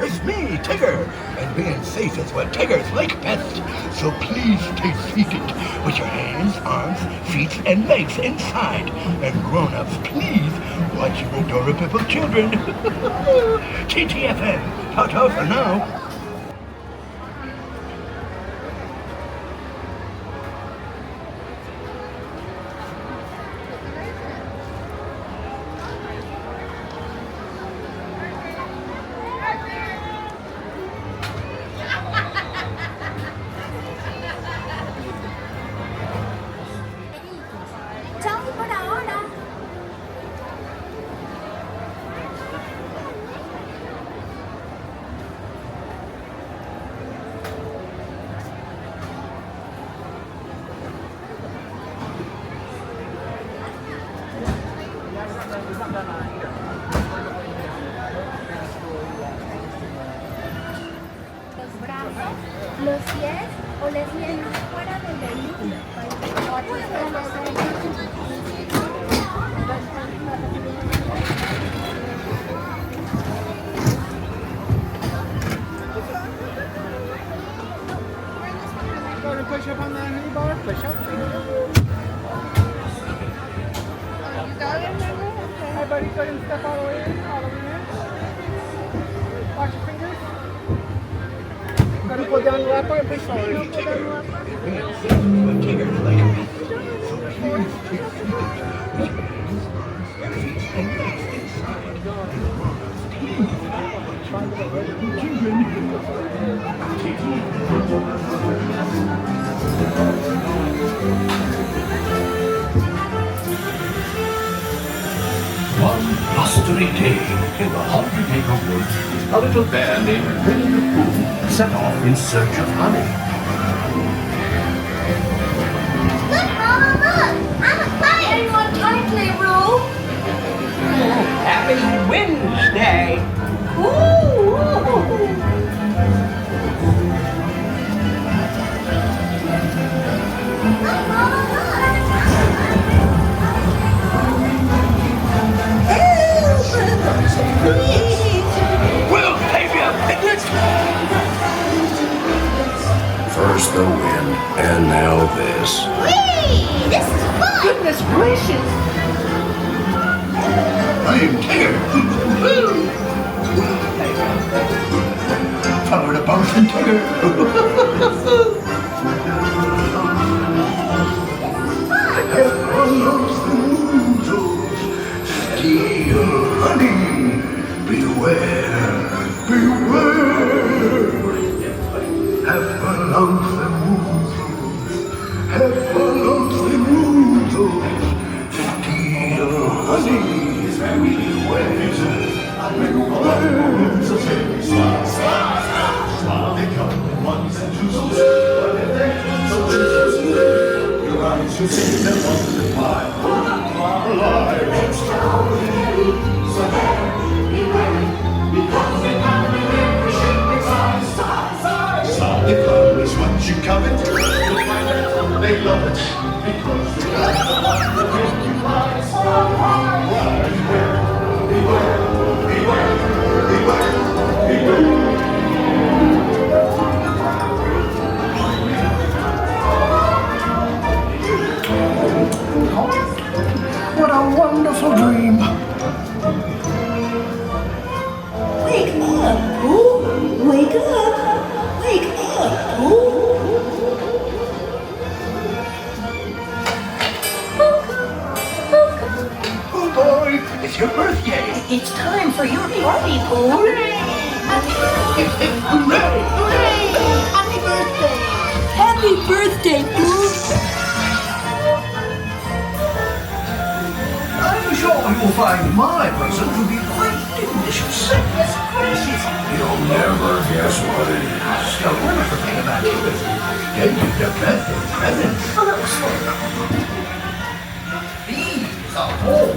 It's me, Tigger, and being safe is what Tiggers like best. So please stay seated with your hands, arms, feet, and legs inside. And grown-ups, please watch your adorable children. TTFN, ta-ta for now. Los pies o les vienen fuera del vehículo. Go to push up on that honey bar, push up. You got it? Hi buddy, go ahead and step all the way in, Watch your fingers. Gotta pull down the lap and push forward. Pull down the lap. One blustery day in the 100-acre woods, a little bear named Winnie the Pooh set off in search of honey. Look, Mama, look! I'm a kite! Hang on tightly, Roo! Happy Wednesday! Woo! Look, Mama, look! We'll save you, Piglet! First the wind, and now this. Whee! This is fun! Goodness gracious! I'm Tigger! Follow the bumps and Tigger! Steal honey! Beware! Beware! Have a lonesome woozles! Have a lonesome woozles! Steal honey! Beware! Beware! They come in ones and twos, but they're so choosers. Your eyes should see them wonder why. Alive! Extraordinary, so there, beware, because they have a very shaping size. They promise once you come it, you'll find it, they love it, because they love the way you rise. Beware, beware, beware, beware, beware. What a wonderful dream! Wake up, Pooh! Wake up! Wake up, Pooh! Oh boy, it's your birthday! It's time for your party, Pooh! Hooray! Hooray! Happy birthday! Happy birthday, Pooh! I'm sure you will find my present to be quite delicious. Goodness gracious! You'll never guess what it is. The wonderful thing about you is they give the best of presents. These are all